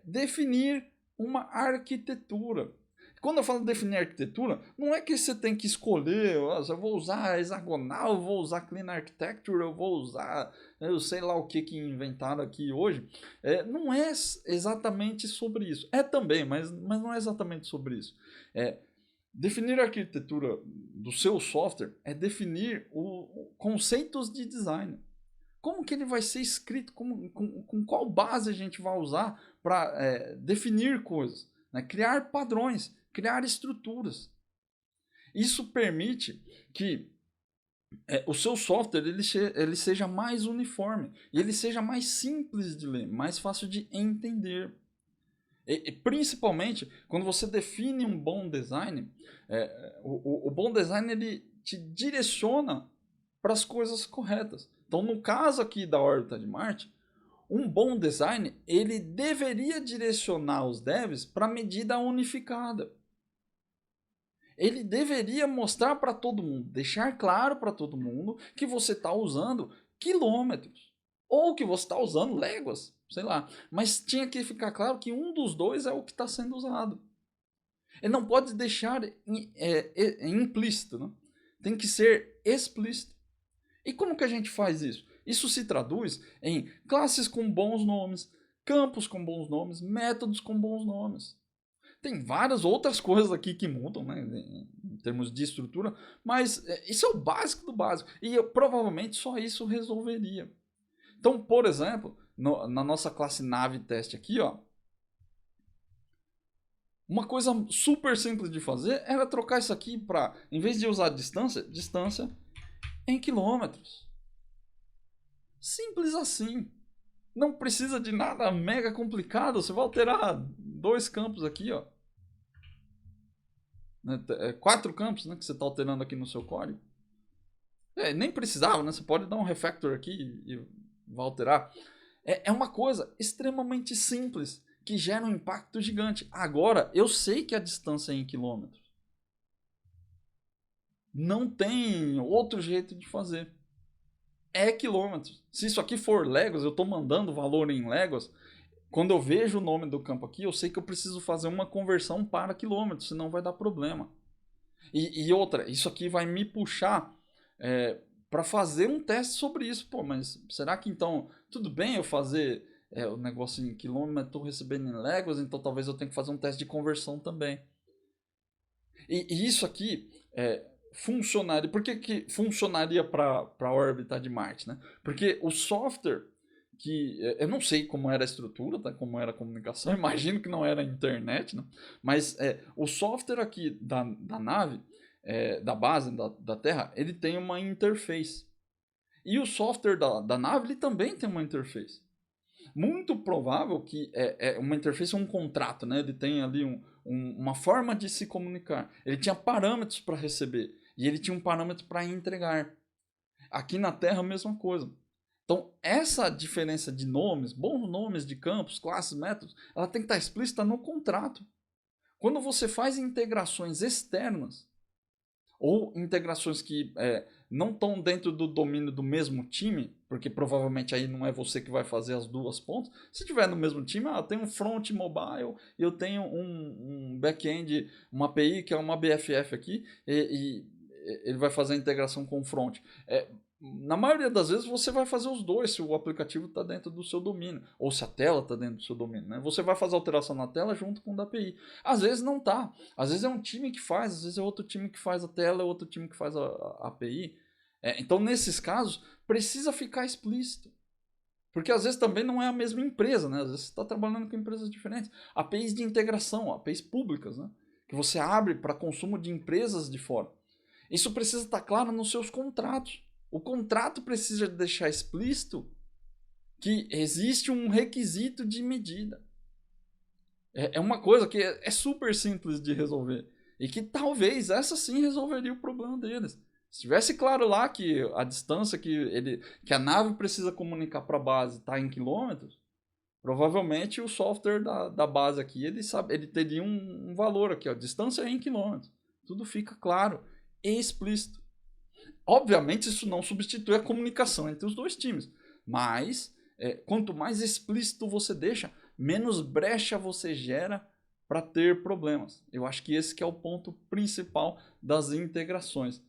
definir uma arquitetura. Quando eu falo definir arquitetura, não é que você tem que escolher, eu vou usar hexagonal, eu vou usar clean architecture, eu vou usar, eu sei lá o que inventaram aqui hoje. Não é exatamente sobre isso. É também, mas não é exatamente sobre isso. Definir a arquitetura do seu software é definir conceitos de design. Como que ele vai ser escrito, com qual base a gente vai usar para definir coisas, né? Criar padrões, criar estruturas. Isso permite que o seu software ele seja mais uniforme e ele seja mais simples de ler, mais fácil de entender. E principalmente quando você define um bom design, o bom design ele te direciona para as coisas corretas. Então, no caso aqui da órbita de Marte, um bom design ele deveria direcionar os devs para a medida unificada. Ele deveria mostrar para todo mundo, deixar claro para todo mundo que você está usando quilômetros ou que você está usando léguas, sei lá. Mas tinha que ficar claro que um dos dois é o que está sendo usado. Ele não pode deixar implícito, né? Tem que ser explícito. E como que a gente faz isso? Isso se traduz em classes com bons nomes, campos com bons nomes, métodos com bons nomes. Tem várias outras coisas aqui que mudam, né, em termos de estrutura, mas isso é o básico do básico. E provavelmente só isso resolveria. Então, por exemplo, na nossa classe nave teste aqui, ó, uma coisa super simples de fazer era trocar isso aqui para, em vez de usar distância em quilômetros. Simples assim. Não precisa de nada mega complicado. Você vai alterar 2 campos aqui, ó. 4 campos, né, que você está alterando aqui no seu código. Nem precisava, né? Você pode dar um refactor aqui e vai alterar. É uma coisa extremamente simples que gera um impacto gigante. Agora, eu sei que a distância é em quilômetros. Não tem outro jeito de fazer. É quilômetros. Se isso aqui for léguas, eu estou mandando valor em léguas. Quando eu vejo o nome do campo aqui, eu sei que eu preciso fazer uma conversão para quilômetros, senão vai dar problema. E outra, isso aqui vai me puxar para fazer um teste sobre isso. Pô, mas será que então tudo bem eu fazer o negócio em quilômetros, mas estou recebendo em léguas, então talvez eu tenha que fazer um teste de conversão também. E isso aqui funcionaria. Por que funcionaria para a órbita de Marte? Né? Porque o software que eu não sei como era a estrutura, tá? Como era a comunicação, imagino que não era a internet, né? Mas o software aqui da nave, da base da Terra, ele tem uma interface. E o software da nave ele também tem uma interface. Muito provável que uma interface é um contrato, né? Ele tem ali uma forma de se comunicar. Ele tinha parâmetros para receber e ele tinha um parâmetro para entregar. Aqui na Terra a mesma coisa. Então, essa diferença de nomes, bons nomes de campos, classes, métodos, ela tem que estar explícita no contrato. Quando você faz integrações externas, ou integrações que não estão dentro do domínio do mesmo time, porque provavelmente aí não é você que vai fazer as duas pontas. Se tiver no mesmo time, eu tenho um front mobile e eu tenho um back-end, uma API que é uma BFF aqui, e ele vai fazer a integração com o front. Na maioria das vezes você vai fazer os dois se o aplicativo está dentro do seu domínio, ou se a tela está dentro do seu domínio, né? Você vai fazer alteração na tela junto com o da API. Às vezes não tá, às vezes é um time que faz, às vezes é outro time que faz a tela, é outro time que faz a API. Então nesses casos precisa ficar explícito, porque às vezes também não é a mesma empresa, né? Às vezes você está trabalhando com empresas diferentes. APIs de integração, APIs públicas, né? Que você abre para consumo de empresas de fora. Isso precisa estar claro nos seus contratos. O contrato precisa deixar explícito que existe um requisito de medida. É uma coisa que é super simples de resolver. E que talvez essa sim resolveria o problema deles. Se tivesse claro lá que a distância que a nave precisa comunicar para a base está em quilômetros, provavelmente o software da base aqui ele teria um valor aqui, ó, distância é em quilômetros. Tudo fica claro e explícito. Obviamente isso não substitui a comunicação entre os dois times, mas quanto mais explícito você deixa, menos brecha você gera para ter problemas. Eu acho que esse que é o ponto principal das integrações.